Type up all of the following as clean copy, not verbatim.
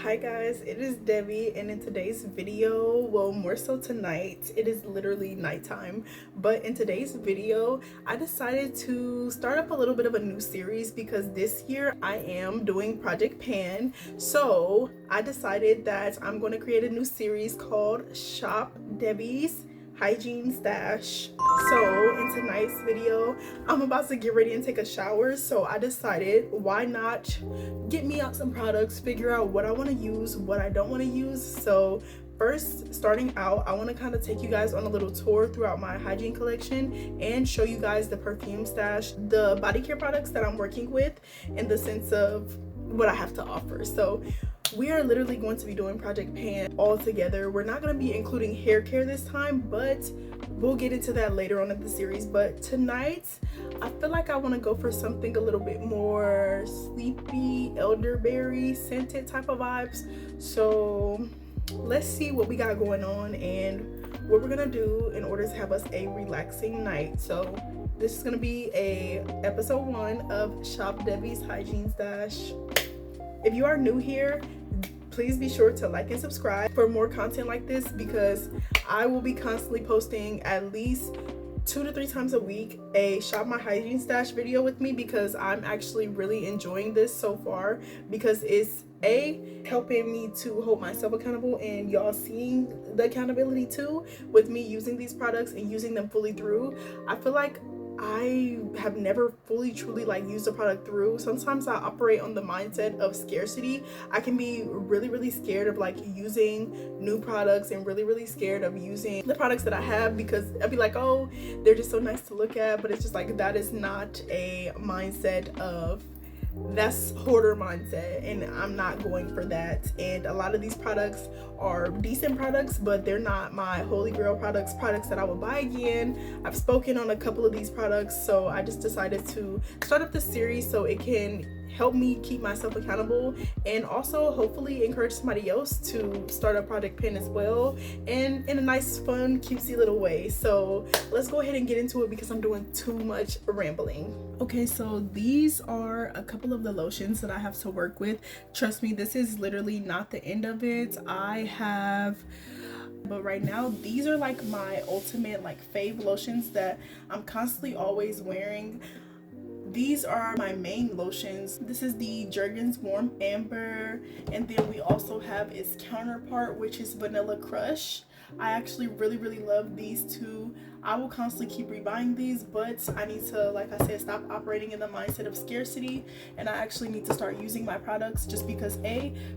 Hi guys, it is Debbie, and in today's video, well, more so tonight, it is literally nighttime, but in today's video I decided to start up a little bit of a new series because this year I am doing Project Pan. So I decided that I'm going to create a new series called Shop Devy's Hygiene Stash. So in tonight's video I'm about to get ready and take a shower, so I decided why not get me out some products, figure out what I want to use, what I don't want to use. So first, starting out, I want to kind of take you guys on a little tour throughout my hygiene collection and show you guys the perfume stash, the body care products that I'm working with, in the sense of what I have to offer. So we are literally going to be doing Project Pan all together. We're not going to be including hair care this time, but we'll get into that later on in the series. But tonight I feel like I want to go for something a little bit more sleepy, elderberry scented type of vibes. So let's see what we got going on and what we're gonna do in order to have us a relaxing night. So this is gonna be episode 1 of Shop Devy's Hygiene Stash. If you are new here, please be sure to like and subscribe for more content like this, because I will be constantly posting at least 2 to 3 times a week a Shop My Hygiene Stash video with me, because I'm actually really enjoying this so far, because it's helping me to hold myself accountable and y'all seeing the accountability too with me using these products and using them fully through. I feel like I have never fully truly used a product through. Sometimes I operate on the mindset of scarcity. I can be really scared of using new products and really scared of using the products that I have, because I'd be like, oh, they're just so nice to look at. But it's just like, that is not a mindset of, that's hoarder mindset, and I'm not going for that. And a lot of these products are decent products, but they're not my holy grail products that I would buy again. I've spoken on a couple of these products, so I just decided to start up this series so it can help me keep myself accountable, and also hopefully encourage somebody else to start a Project Pan as well, and in a nice, fun, cutesy little way. So let's go ahead and get into it, because I'm doing too much rambling. Okay, so these are a couple of the lotions that I have to work with. Trust me, this is literally not the end of it. But right now, these are like my ultimate fave lotions that I'm constantly always wearing. These are my main lotions. This is the Jergens Warm Amber, and then we also have its counterpart, which is Vanilla Crush. I actually really love these two. I will constantly keep rebuying these, but I need to, like I said, stop operating in the mindset of scarcity, and I actually need to start using my products, just because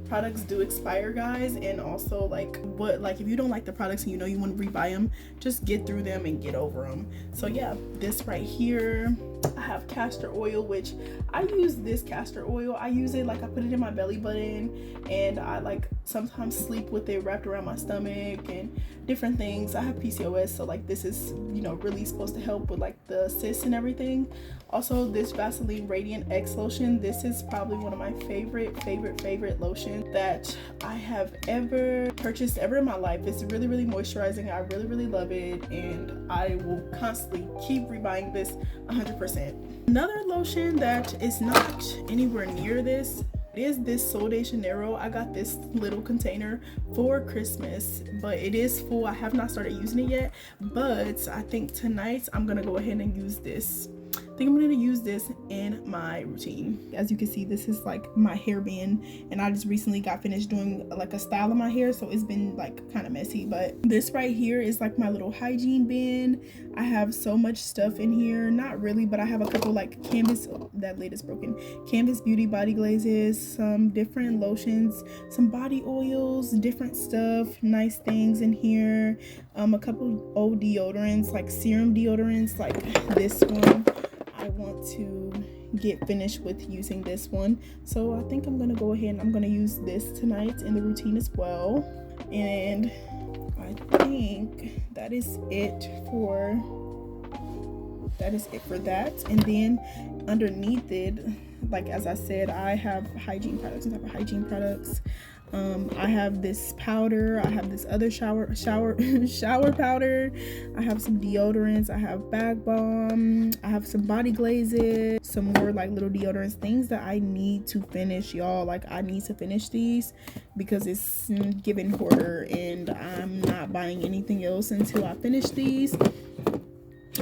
products do expire, guys, and also if you don't like the products and you want to rebuy them, just get through them and get over them. So yeah, this right here, I have castor oil, which I use this castor oil. I use it I put it in my belly button, and I sometimes sleep with it wrapped around my stomach and different things. I have PCOS, so this is really supposed to help with the cysts and everything. Also, this Vaseline Radiant X lotion, this is probably one of my favorite lotions that I have ever purchased in my life. It's really moisturizing. I really love it, and I will constantly keep rebuying this 100%. Another lotion that is not anywhere near this is this Sol de Janeiro. I got this little container for Christmas, but it is full. I have not started using it yet, but I think tonight I'm gonna go ahead and use this. I think I'm going to use this in my routine. As you can see, this is my hairband, and I just recently got finished doing a style of my hair, so it's been kind of messy. But this right here is my little hygiene bin. I have so much stuff in here. Not really, but I have a couple canvas, that lid is broken, canvas beauty body glazes, some different lotions, some body oils, different stuff, nice things in here, a couple old deodorants, serum deodorants, this one. I want to get finished with using this one, so I think I'm gonna go ahead and I'm gonna use this tonight in the routine as well. And I think that is it for that. And then underneath it, as I said, I have hygiene products on top of hygiene products. I have this powder, I have this other shower powder, I have some deodorants, I have bag balm, I have some body glazes, some more like little deodorants, things that I need to finish, y'all. Like, I need to finish these because it's giving hoarder, and I'm not buying anything else until I finish these.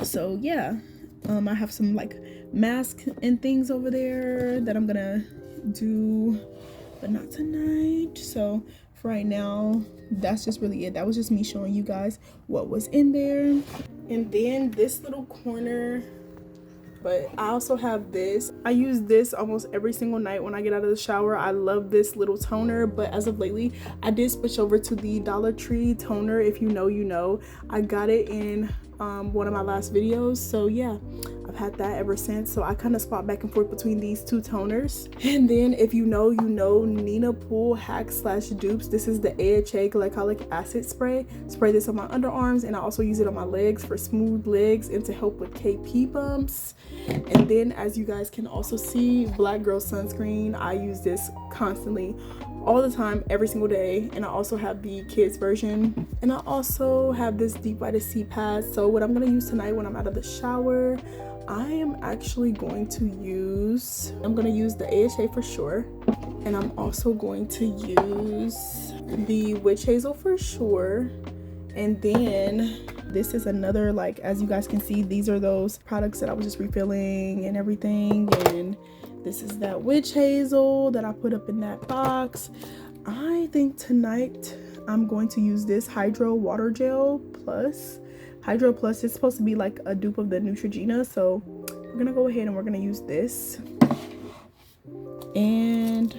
So yeah, I have some like masks and things over there that I'm gonna do, but not tonight. So for right now, that's just really it. That was just me showing you guys what was in there. And then this little corner, but I also have this. I use this almost every single night when I get out of the shower. I love this little toner, but as of lately, I did switch over to the Dollar Tree toner. If you know, you know. I got it in one of my last videos, so yeah, I've had that ever since. So I kind of swap back and forth between these two toners. And then if you know, you know, Nina Pool Hack / Dupes. This is the AHA glycolic acid spray. Spray this on my underarms, and I also use it on my legs for smooth legs and to help with KP bumps. And then, as you guys can also see, Black Girl sunscreen. I use this constantly, all the time, every single day. And I also have the kids version, and I also have this deep vitamin C pad. So what I'm going to use tonight when I'm out of the shower, I am actually going to use the AHA for sure, and I'm also going to use the witch hazel for sure. And then this is another, like, as you guys can see, these are those products that I was just refilling and everything. And this is that witch hazel that I put up in that box. I think tonight I'm going to use this Hydro Water Gel Plus. Hydro Plus is supposed to be like a dupe of the Neutrogena, so we're gonna go ahead and we're gonna use this. And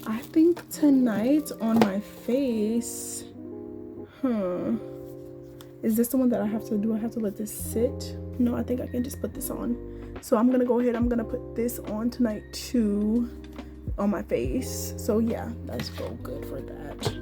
I think tonight on my face, is this the one that I have to do? I have to let this sit? No, I think I can just put this on. So I'm gonna go ahead, I'm gonna put this on tonight too on my face. So yeah, that's so good for that.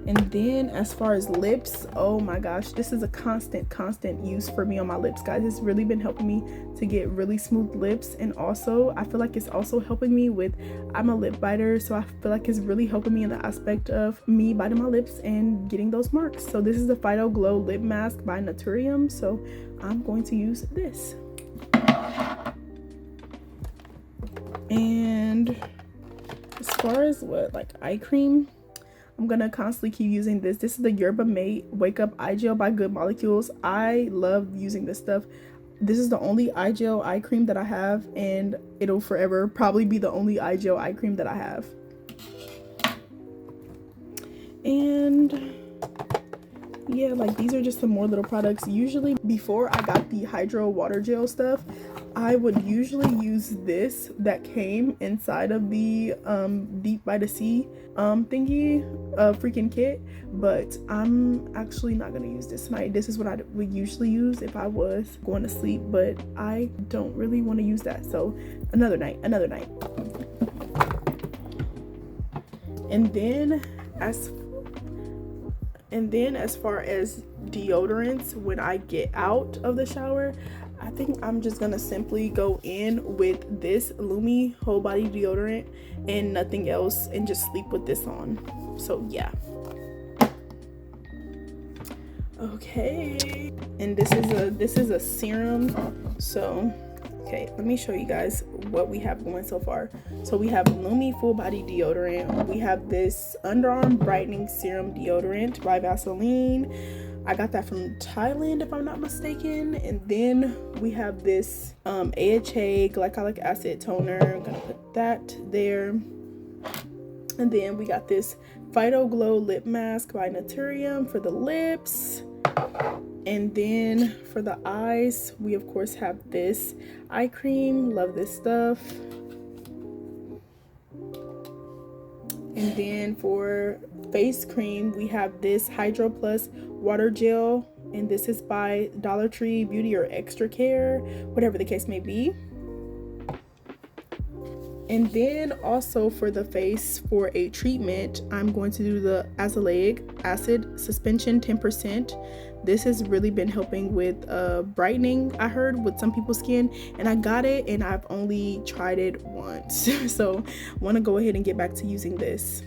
And then as far as lips, oh my gosh, this is a constant use for me on my lips, guys. It's really been helping me to get really smooth lips. And also I feel like it's also helping me with, I'm a lip biter, so I feel like it's really helping me in the aspect of me biting my lips and getting those marks. So this is the Phyto Glow Lip Mask by Naturium, so I'm going to use this. And as far as what, like, eye cream, I'm gonna constantly keep using this. This is the Yerba Mate Wake Up Eye Gel by Good Molecules. I love using this stuff. This is the only eye gel eye cream that I have, and it'll forever probably be the only eye gel eye cream that I have. And yeah, like, these are just some more little products. Usually before I got the Hydro Water Gel stuff, I would usually use this that came inside of the Deep Vitamin C thingy freaking kit, but I'm actually not gonna use this tonight. This is what I would usually use if I was going to sleep, but I don't really want to use that, so another night. And then as far as deodorants, when I get out of the shower, I think I'm just gonna simply go in with this Lumi whole body deodorant and nothing else, and just sleep with this on. So yeah. Okay, and this is a serum. So okay, let me show you guys what we have going so far. So we have Lumi full body deodorant, we have this underarm brightening serum deodorant by Vaseline. I got that from Thailand if I'm not mistaken. And then we have this AHA glycolic acid toner. I'm gonna put that there. And then we got this Phyto Glow lip mask by Naturium for the lips. And then for the eyes, we of course have this eye cream. Love this stuff. And then for face cream, we have this Hydro Plus water gel, and this is by Dollar Tree Beauty or Extra Care, whatever the case may be. And then also for the face, for a treatment, I'm going to do the azelaic acid suspension 10%. This has really been helping with brightening, I heard, with some people's skin, and I got it and I've only tried it once. So I want to go ahead and get back to using this.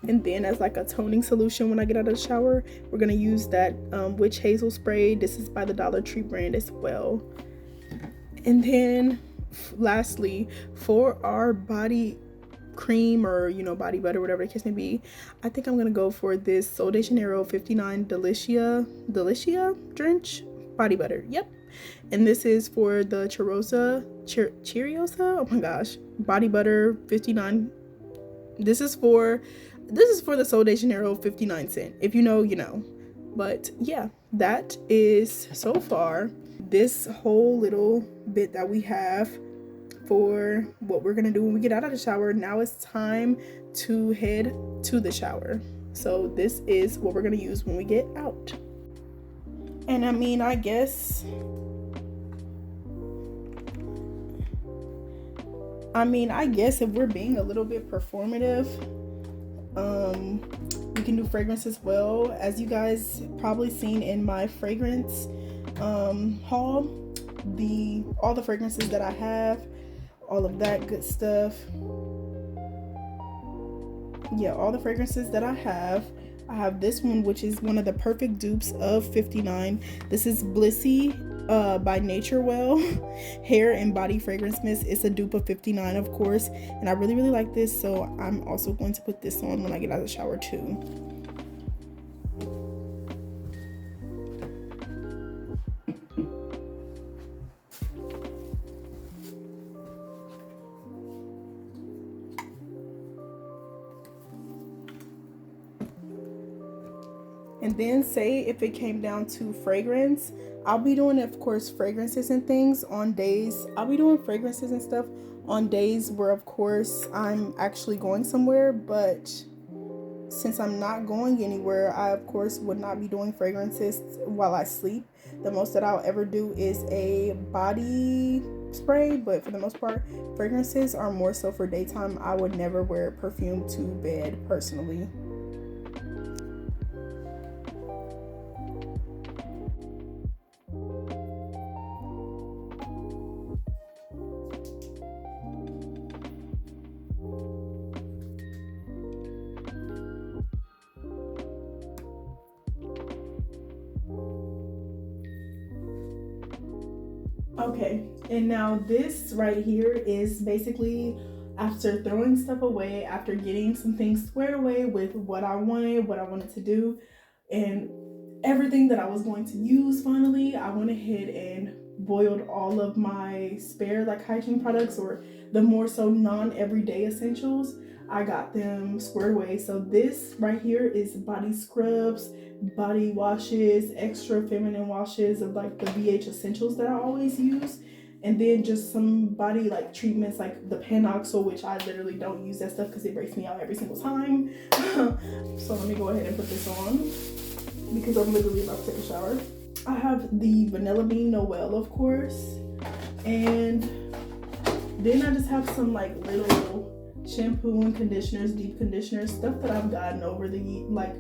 And then as like a toning solution when I get out of the shower, we're gonna use that witch hazel spray. This is by the Dollar Tree brand as well. And then lastly, for our body cream, or body butter, whatever the case may be, I think I'm gonna go for this Sol de Janeiro 59 Delicia Drench body butter. Yep. And this is for the Chiriosa, oh my gosh, body butter 59. This is for the Sol de Janeiro 59 cent. If you know, you know. But yeah, that is so far this whole little bit that we have for what we're gonna do when we get out of the shower. Now it's time to head to the shower. So this is what we're gonna use when we get out. And I mean, I guess if we're being a little bit performative, we can do fragrance as well. As you guys probably seen in my fragrance haul, all the fragrances that I have, all of that good stuff. Yeah, all the fragrances that I have this one, which is one of the perfect dupes of 59. This is Blissy by Nature Well hair and body fragrance mist. It's a dupe of 59, of course, and I really like this, so I'm also going to put this on when I get out of the shower too. And then say if it came down to fragrance, I'll be doing, of course, fragrances and things on days. I'll be doing fragrances and stuff on days where, of course, I'm actually going somewhere. But since I'm not going anywhere, I, of course, would not be doing fragrances while I sleep. The most that I'll ever do is a body spray. But for the most part, fragrances are more so for daytime. I would never wear perfume to bed personally. Okay, and now this right here is basically after throwing stuff away, after getting some things squared away with what I wanted to do, and everything that I was going to use. Finally, I went ahead and boiled all of my spare like hygiene products, or the more so non-everyday essentials. I got them squared away. So this right here is body scrubs, body washes, extra feminine washes of like the BH essentials that I always use, and then just some body like treatments like the Panoxyl, which I literally don't use that stuff because it breaks me out every single time. So let me go ahead and put this on because I'm literally about to take a shower. I have the Vanilla Bean Noel, of course, and then I just have some like little shampoo and conditioners, deep conditioners, stuff that I've gotten over the like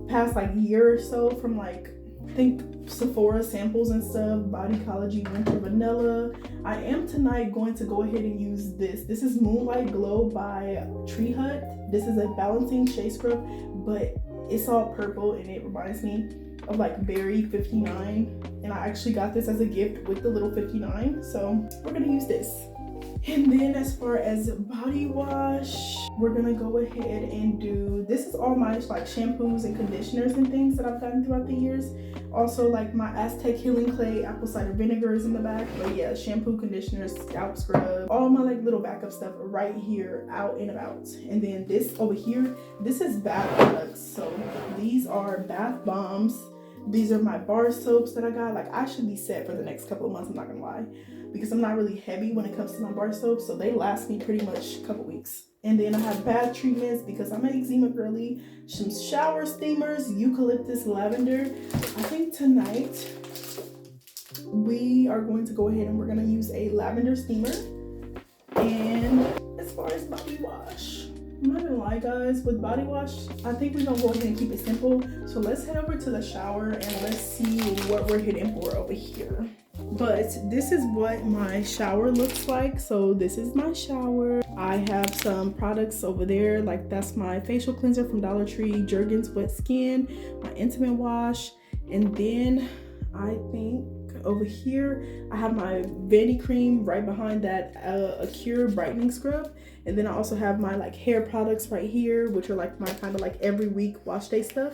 past like year or so from like I think Sephora samples and stuff. Bodycology Winter Vanilla. I am tonight going to go ahead and use this. This is Moonlight Glow by Tree Hut. This is a balancing shea scrub, but it's all purple and it reminds me of like Berry 59, and I actually got this as a gift with the little 59, so we're gonna use this. And then as far as body wash, we're gonna go ahead and do, this is all my like shampoos and conditioners and things that I've gotten throughout the years. Also like my Aztec Healing Clay apple cider vinegar is in the back. But yeah, shampoo, conditioners, scalp scrub, all my like little backup stuff right here out and about. And then this over here, this is bath products. So these are bath bombs. These are my bar soaps that I got. Like I should be set for the next couple of months, I'm not gonna lie, because I'm not really heavy when it comes to my bar soaps, so they last me pretty much a couple weeks. And then I have bath treatments because I'm an eczema girly, some shower steamers, eucalyptus lavender. I think tonight we are going to go ahead and we're gonna use a lavender steamer. And as far as body wash, I'm not gonna lie guys, with body wash, I think we're gonna go ahead and keep it simple. So let's head over to the shower and let's see what we're hitting for over here. But this is what my shower looks like. So this is my shower. I have some products over there, like that's my facial cleanser from Dollar Tree, Jergens Wet Skin, my intimate wash, and then I think over here I have my vanity cream right behind that, a Cure brightening scrub. And then I also have my like hair products right here, which are like my kind of like every week wash day stuff.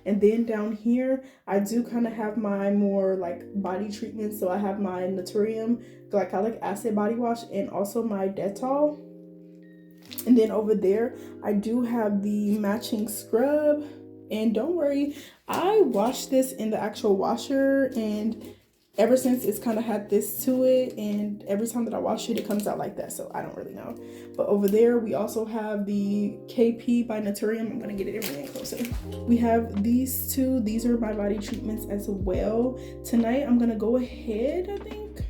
And then down here, I do kind of have my more like body treatments. So I have my Naturium glycolic acid body wash and also my Dettol. And then over there, I do have the matching scrub. And don't worry, I washed this in the actual washer, and ever since it's kind of had this to it, and every time that I wash it, it comes out like that. So I don't really know. But over there, we also have the KP by Naturium. I'm gonna get it really closer. We have these two. These are my body treatments as well. Tonight, I'm gonna go ahead, I think,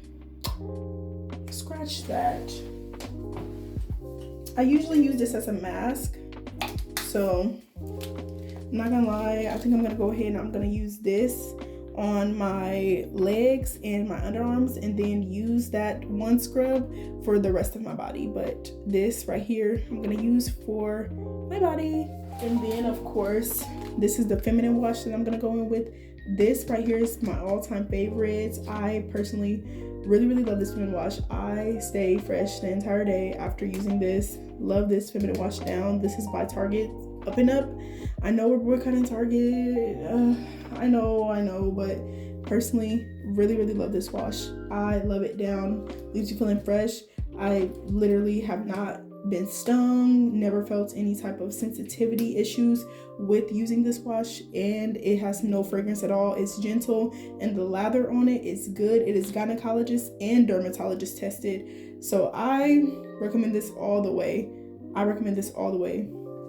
scratch that. I usually use this as a mask. So I'm not gonna lie, I think I'm gonna go ahead and I'm gonna use this on my legs and my underarms, and then use that one scrub for the rest of my body. But this right here I'm gonna use for my body. And then of course, this is the feminine wash that I'm gonna go in with. This right here is my all-time favorite. I personally really love this feminine wash. I stay fresh the entire day after using this. Love this feminine wash down. This is by Target. Up and Up. I know we're cutting Target. I know, but personally, really love this wash. I love it down. Leaves you feeling fresh. I literally have not been stung, never felt any type of sensitivity issues with using this wash, and it has no fragrance at all. It's gentle, and the lather on it is good. It is gynecologist and dermatologist tested. So I recommend this all the way.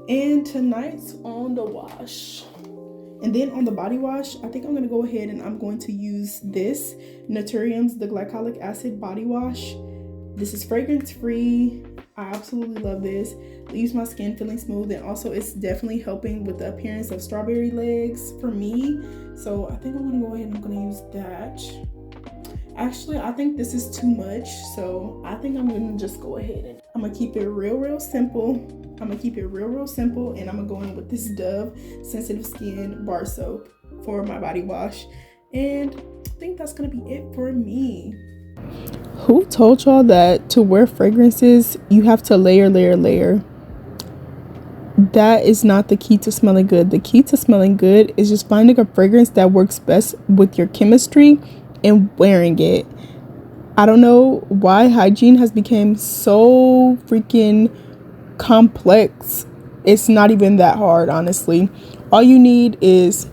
And tonight's on the wash. And then on the body wash, I think I'm going to go ahead and I'm going to use this Naturium's the Glycolic Acid Body Wash. This is fragrance free. I absolutely love this. Leaves my skin feeling smooth, and also it's definitely helping with the appearance of strawberry legs for me. So I think I'm going to go ahead and I'm going to use that. Actually, I think this is too much, so I think I'm going to just go ahead and I'm going to keep it real simple. And I'm gonna go in with this Dove Sensitive Skin Bar Soap for my body wash. And I think that's gonna be it for me. Who told y'all that to wear fragrances, you have to layer? That is not the key to smelling good. The key to smelling good is just finding a fragrance that works best with your chemistry and wearing it. I don't know why hygiene has become so freaking complex. It's not even that hard, honestly. All you need is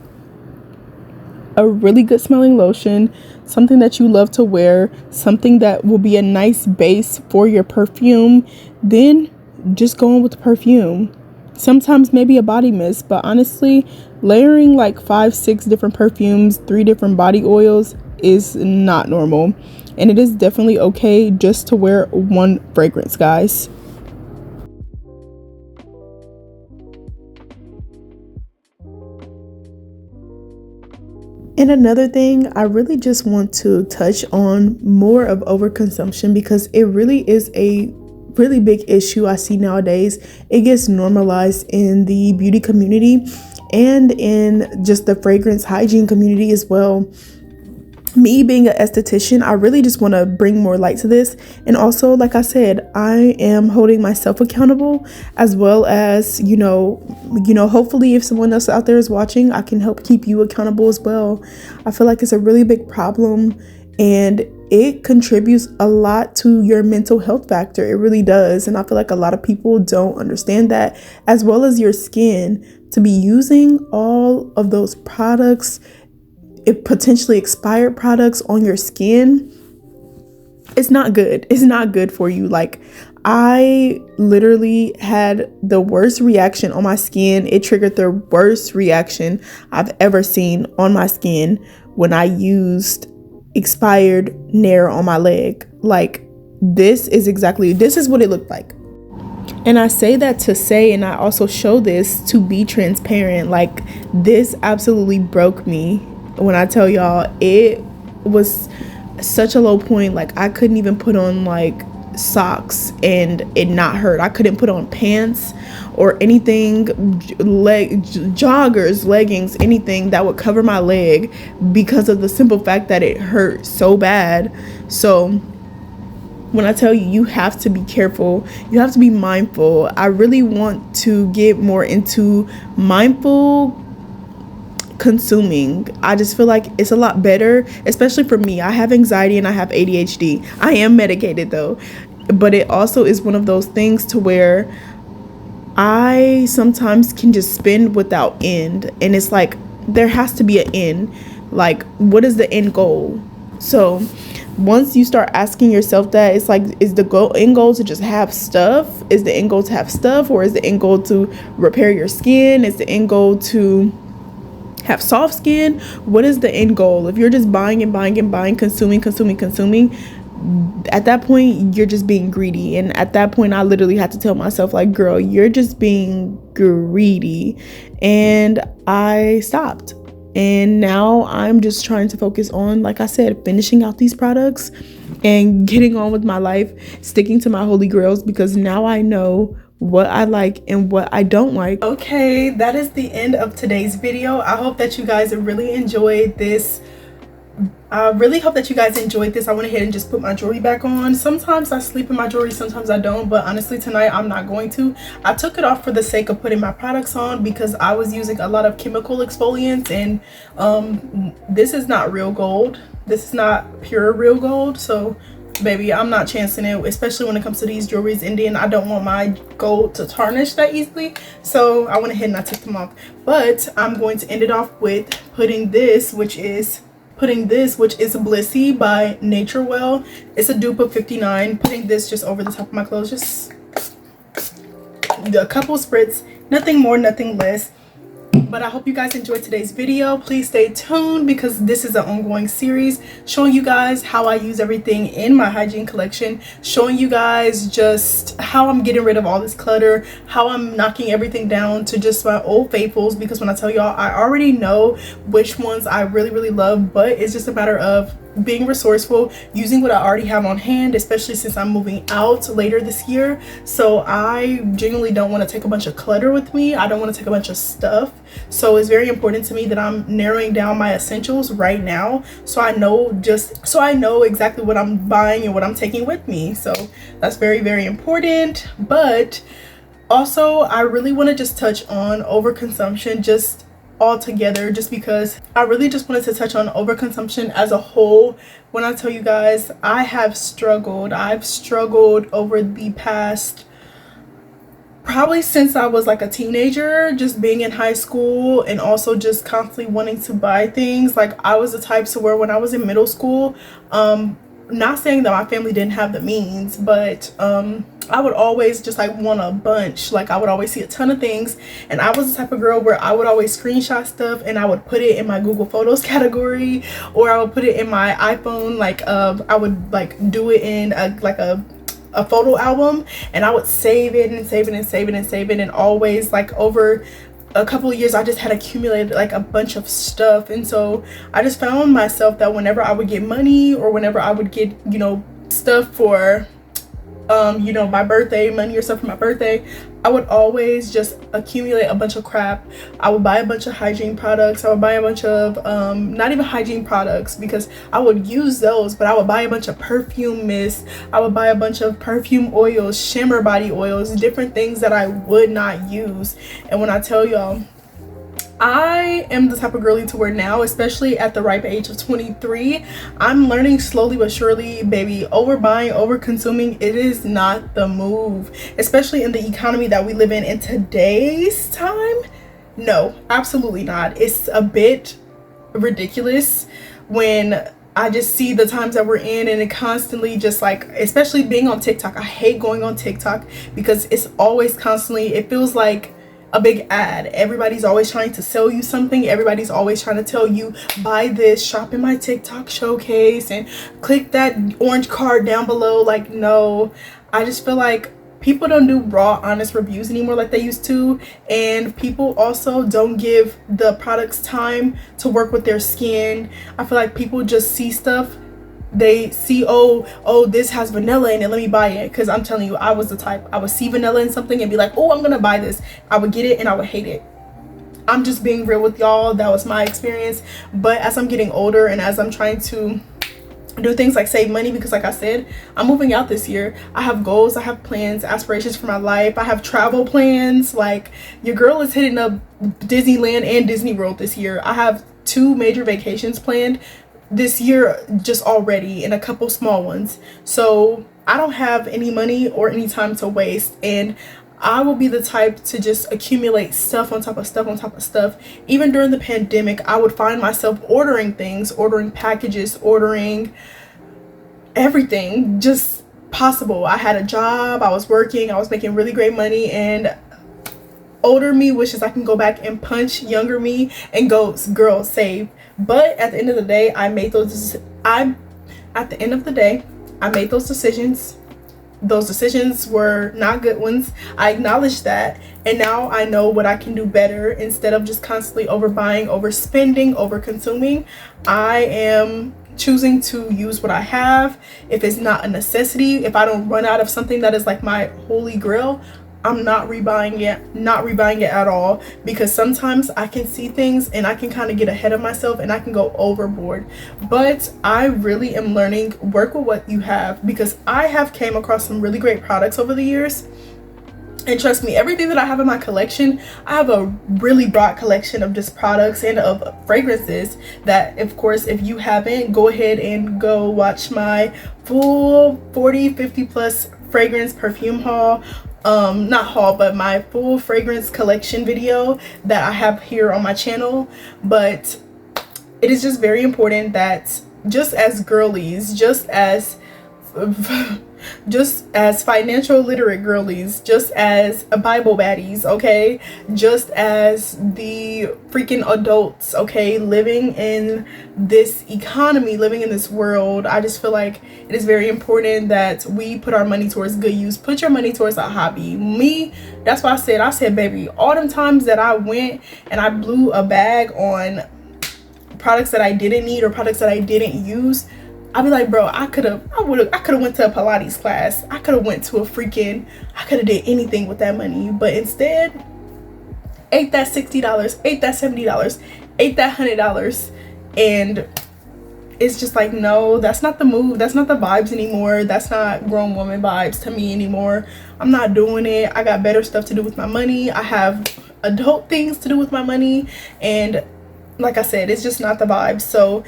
a really good smelling lotion, something that you love to wear, something that will be a nice base for your perfume. Then just go in with the perfume. Sometimes maybe a body mist, but honestly, layering like 5-6 different perfumes, 3 different body oils is not normal. And it is definitely okay just to wear one fragrance, guys. And another thing, I really just want to touch on more of overconsumption, because it really is a really big issue I see nowadays. It gets normalized in the beauty community and in just the fragrance hygiene community as well. Me being an esthetician, I really just want to bring more light to this. And also, like I said, I am holding myself accountable, as well as, you know, hopefully if someone else out there is watching, I can help keep you accountable as well. I feel like it's a really big problem, and it contributes a lot to your mental health factor. It really does. And I feel like a lot of people don't understand that, as well as your skin. To be using all of those products, potentially expired products on your skin, it's not good. It's not good for you. Like, I literally had the worst reaction on my skin. It triggered the worst reaction I've ever seen on my skin when I used expired Nair on my leg. Like, this is what it looked like. And I say that to say, and I also show this to be transparent, like, this absolutely broke me. When I tell y'all, it was such a low point. Like I couldn't even put on like socks and it not hurt. I couldn't put on pants or anything, joggers, leggings, anything that would cover my leg, because of the simple fact that it hurt so bad. So when I tell you, you have to be careful, you have to be mindful. I really want to get more into mindful consuming. I just feel like it's a lot better, especially for me. I have anxiety and I have ADHD. I am medicated though, but it also is one of those things to where I sometimes can just spend without end, and it's like there has to be an end. Like, what is the end goal? So once you start asking yourself that, it's like, is the end goal to just have stuff? Is the end goal to have stuff, or is the end goal to repair your skin? Is the end goal to have soft skin? What is the end goal? If you're just buying and buying and buying, consuming, at that point you're just being greedy. And at that point I literally had to tell myself, like, girl, you're just being greedy. And I stopped, and now I'm just trying to focus on, like I said, finishing out these products and getting on with my life, sticking to my holy grails, because now I know what I like and what I don't like. Okay, that is the end of today's video. I hope that you guys really enjoyed this. I really hope that you guys enjoyed this. I went ahead and just put my jewelry back on. Sometimes I sleep in my jewelry, sometimes I don't, but honestly tonight I'm not going to. I took it off for the sake of putting my products on, because I was using a lot of chemical exfoliants, and this is not real gold. This is not pure real gold. So baby, I'm not chancing it, especially when it comes to these jewelries, and then I don't want my gold to tarnish that easily. So I went ahead and I took them off. But I'm going to end it off with putting this, which is Blissy by Nature Well. It's a dupe of 59. Putting this just over the top of my clothes, just a couple spritz, nothing more, nothing less. But I hope you guys enjoyed today's video. Please stay tuned, because this is an ongoing series showing you guys how I use everything in my hygiene collection, showing you guys just how I'm getting rid of all this clutter, how I'm knocking everything down to just my old faithfuls. Because when I tell y'all, I already know which ones I really love, but it's just a matter of being resourceful, using what I already have on hand, especially since I'm moving out later this year. So I genuinely don't want to take a bunch of clutter with me. I don't want to take a bunch of stuff. So it's very important to me that I'm narrowing down my essentials right now, so I know exactly what I'm buying and what I'm taking with me. So that's very important. But also I really want to just touch on overconsumption just altogether, just because I really just wanted to touch on overconsumption as a whole. When I tell you guys, I've struggled over the past, probably since I was like a teenager, just being in high school, and also just constantly wanting to buy things. Like, I was the type to where when I was in middle school, not saying that my family didn't have the means, but I would always just like want a bunch. Like, I would always see a ton of things, and I was the type of girl where I would always screenshot stuff and I would put it in my Google Photos category, or I would put it in my iPhone. Like, I would like do it in a photo album, and I would save it and always, like, over a couple of years I just had accumulated like a bunch of stuff. And so I just found myself that whenever I would get money, or whenever I would get, you know, stuff for you know, my birthday, money or stuff for my birthday, I would always just accumulate a bunch of crap. I would buy a bunch of hygiene products. I would buy a bunch of not even hygiene products, because I would use those, but I would buy a bunch of perfume mist. I would buy a bunch of perfume oils, shimmer body oils, different things that I would not use. And when I tell y'all, I am the type of girly to where now, especially at the ripe age of 23, I'm learning slowly but surely, baby, overbuying, over-consuming, it is not the move, especially in the economy that we live in today's time. No, absolutely not. It's a bit ridiculous when I just see the times that we're in, and it constantly just like, especially being on TikTok. I hate going on TikTok because it's always constantly, it feels like a big ad. Everybody's always trying to sell you something. Everybody's always trying to tell you, buy this, shop in my TikTok showcase, and click that orange card down below. Like, no, I just feel like people don't do raw, honest reviews anymore like they used to, and people also don't give the products time to work with their skin. I feel like people just see stuff they see, oh, this has vanilla in it, let me buy it. Because I'm telling you, I was the type, I would see vanilla in something and be like, oh, I'm gonna buy this. I would get it and I would hate it. I'm just being real with y'all. That was my experience. But as I'm getting older and as I'm trying to do things like save money, because like I said, I'm moving out this year. I have goals, I have plans, aspirations for my life. I have travel plans. Like, your girl is hitting up Disneyland and Disney World this year. I have 2 major vacations planned this year just already, and a couple small ones. So I don't have any money or any time to waste, and I will be the type to just accumulate stuff on top of stuff on top of stuff. Even during the pandemic, I would find myself ordering things, ordering packages, ordering everything just possible. I had a job, I was working, I was making really great money, and older me wishes I can go back and punch younger me and go, girl, save. But at the end of the day, I made those decisions. Those decisions were not good ones. I acknowledge that, and now I know what I can do better. Instead of just constantly overbuying, overspending, overconsuming, I am choosing to use what I have. If it's not a necessity, if I don't run out of something that is like my holy grail, I'm not rebuying it at all, because sometimes I can see things and I can kind of get ahead of myself and I can go overboard. But I really am learning, work with what you have, because I have came across some really great products over the years. And trust me, everything that I have in my collection, I have a really broad collection of just products and of fragrances that, of course, if you haven't, go ahead and go watch my full 50 plus fragrance perfume haul. Not haul, but my full fragrance collection video that I have here on my channel. But it is just very important that just as girlies, just as financial literate girlies, just as Bible baddies, okay, just as the freaking adults, okay, living in this economy, living in this world, I just feel like it is very important that we put our money towards good use. Put your money towards a hobby. Me, that's why I said, baby, all them times that I went and I blew a bag on products that I didn't need or products that I didn't use, I'd be like, bro, I could have went to a Pilates class. I could have went to I could have did anything with that money. But instead, ate that $60, ate that $70, ate that $100. And it's just like, no, that's not the move. That's not the vibes anymore. That's not grown woman vibes to me anymore. I'm not doing it. I got better stuff to do with my money. I have adult things to do with my money. And like I said, it's just not the vibe. So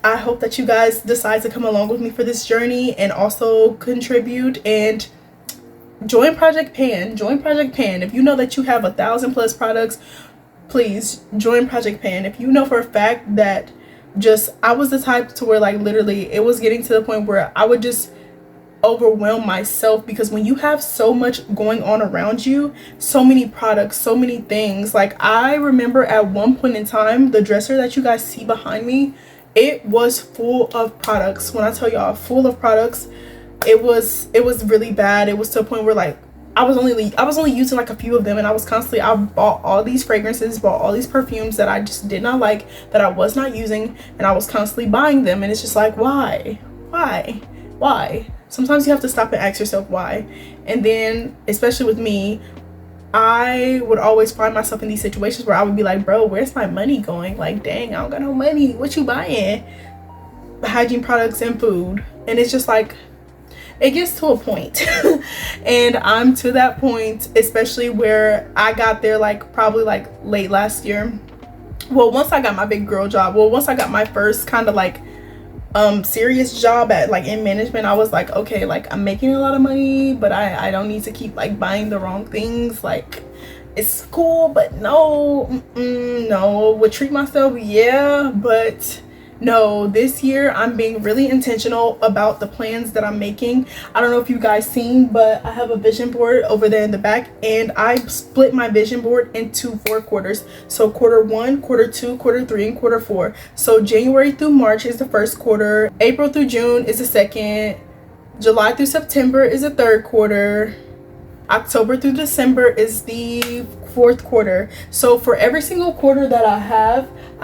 I hope that you guys decide to come along with me for this journey and also contribute and join Project Pan. Join Project Pan. If you know that you have 1,000 plus products, please join Project Pan. If you know for a fact that I was the type to where, like, literally it was getting to the point where I would just overwhelm myself, because when you have so much going on around you, so many products, so many things. Like, I remember at one point in time, the dresser that you guys see behind me, it was full of products. When I tell y'all full of products, it was really bad. It was to a point where, like, I was only using like a few of them, and I bought all these fragrances, bought all these perfumes that I just did not like, that I was not using, and I was constantly buying them. And it's just like, why? Sometimes you have to stop and ask yourself why. And then, especially with me, I would always find myself in these situations where I would be like, bro, where's my money going? Like, dang, I don't got no money. What you buying? Hygiene products and food. And it's just like, it gets to a point. And I'm to that point, especially where I got there, like, probably like late last year. Well, once I got my big girl job, once I got my first kind of like serious job at, like, in management, I was like, okay, like, I'm making a lot of money, but I don't need to keep like buying the wrong things. Like, it's cool, but no, would treat myself, yeah, but no, this year I'm being really intentional about the plans that I'm making. I don't know if you guys seen, but I have a vision board over there in the back, and I split my vision board into 4 quarters. So quarter 1, quarter 2, quarter 3, and quarter 4. So January through March is the first quarter, April through June is the second, July through September is the third quarter, October through December is the fourth quarter. So for every single quarter that I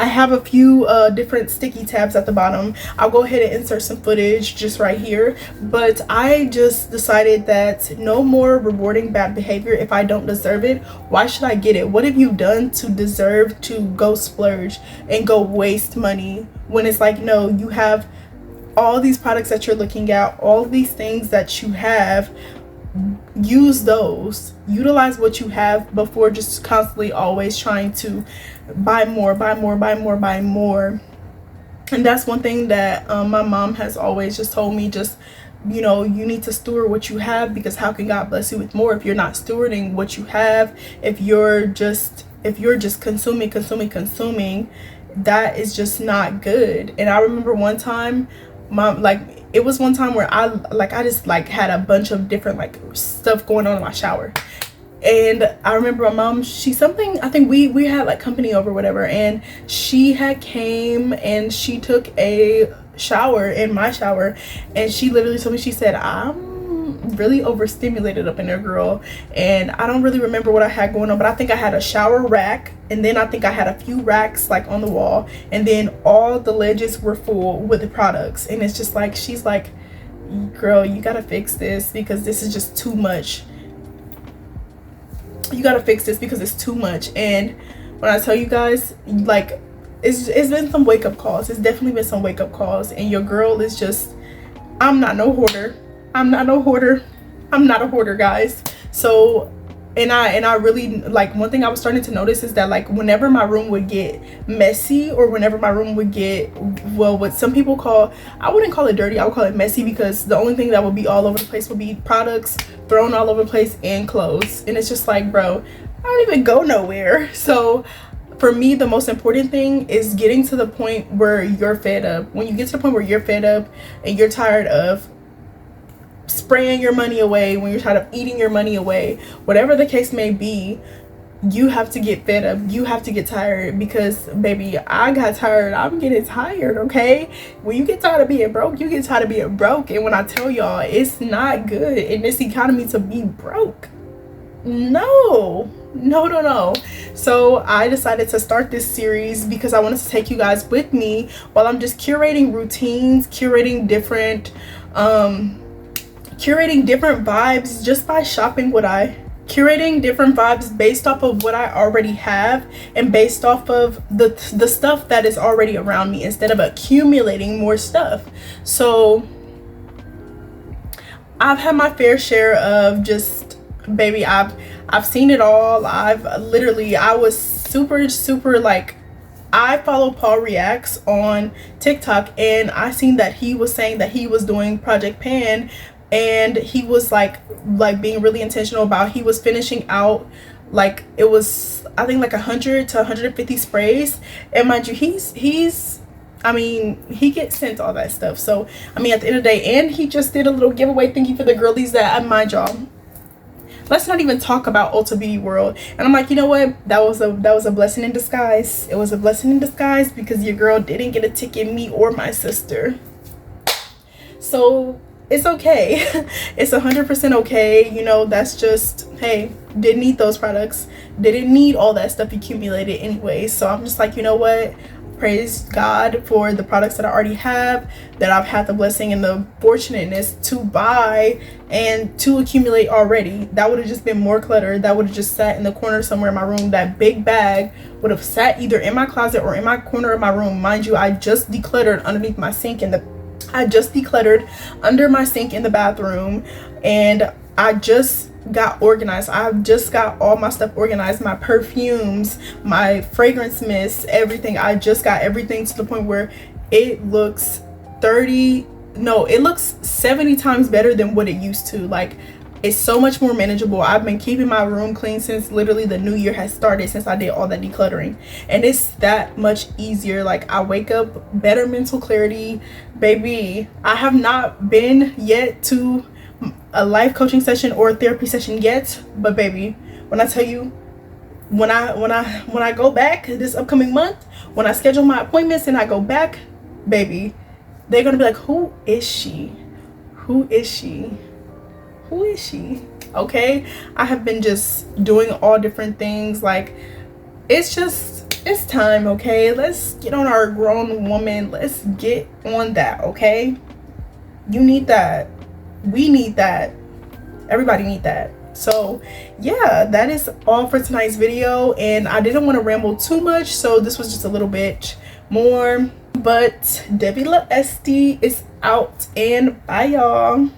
have a few different sticky tabs at the bottom. I'll go ahead and insert some footage just right here. But I just decided that no more rewarding bad behavior if I don't deserve it. Why should I get it? What have you done to deserve to go splurge and go waste money when it's like, no, you have all these products that you're looking at, all these things that you have. Use those, utilize what you have before just constantly always trying to buy more. And that's one thing that my mom has always just told me, just, you know, you need to steward what you have, because how can God bless you with more if you're not stewarding what you have? If you're just consuming, that is just not good. And I remember one time, it was one time where I just had a bunch of different stuff going on in my shower. And I remember my mom, I think we had like company over, whatever, and she had came and she took a shower in my shower, and she literally told me, she said, I'm really overstimulated up in there, girl. And I don't really remember what I had going on, but I think I had a shower rack, and then I think I had a few racks like on the wall, and then all the ledges were full with the products. And it's just like, she's like, girl, you gotta fix this because this is just too much. You gotta fix this because it's too much. And when I tell you guys, like, it's been some wake-up calls. It's definitely been some wake-up calls. And your girl is just, I'm not no hoarder. I'm not a hoarder, guys. So and I really, like, one thing I was starting to notice is that, like, whenever my room would get messy, or whenever my room would get, well, what some people call, I wouldn't call it dirty, I would call it messy, because the only thing that would be all over the place would be products thrown all over the place and clothes. And it's just like, bro, I don't even go nowhere. So for me, the most important thing is getting to the point where you're fed up. When you get to the point where you're fed up and you're tired of spraying your money away, when you're tired of eating your money away, whatever the case may be, you have to get fed up. You have to get tired, because baby, I got tired. I'm getting tired. Okay, when you get tired of being broke, you get tired of being broke. And when I tell y'all, it's not good in this economy to be broke. No. So I decided to start this series because I wanted to take you guys with me while I'm just curating routines, curating different vibes just by shopping curating different vibes based off of what I already have, and based off of the stuff that is already around me, instead of accumulating more stuff. So I've had my fair share of just, baby, I've seen it all. I was super like, I follow Paul Reacts on TikTok, and I seen that he was saying that he was doing Project Pan, and he was like being really intentional about, he was finishing out, like, it was, I think, like 100 to 150 sprays. And mind you, he's I mean, he gets sent all that stuff. So I mean, at the end of the day, and he just did a little giveaway thingy for the girlies that, mind y'all, let's not even talk about Ulta Beauty World. And I'm like, you know what, that was a blessing in disguise. It was a blessing in disguise, because your girl didn't get a ticket, me or my sister. So it's okay. It's 100% okay. You know, that's just, hey, didn't need those products, didn't need all that stuff accumulated anyway. So I'm just like, you know what, praise God for the products that I already have, that I've had the blessing and the fortunateness to buy and to accumulate already. That would have just been more clutter. That would have just sat in the corner somewhere in my room. That big bag would have sat either in my closet or in my corner of my room. Mind you, I just decluttered underneath my sink I just decluttered under my sink in the bathroom, and I just got organized. I've just got all my stuff organized, my perfumes, my fragrance mists, everything. I just got everything to the point where it looks 70 times better than what it used to. Like, it's so much more manageable. I've been keeping my room clean since literally the new year has started, since I did all that decluttering, and it's that much easier. Like, I wake up better mental clarity, baby. I have not been yet to a life coaching session or a therapy session yet, but baby, when I tell you, when I go back this upcoming month, when I schedule my appointments and I go back, baby, they're gonna be like, who is she? okay? I have been just doing all different things. Like, it's time, okay? Let's get on our grown woman. Let's get on that, okay? You need that. We need that. Everybody need that. So yeah, that is all for tonight's video, and I didn't want to ramble too much, so this was just a little bit more. But Devy La Esty is out, and bye y'all.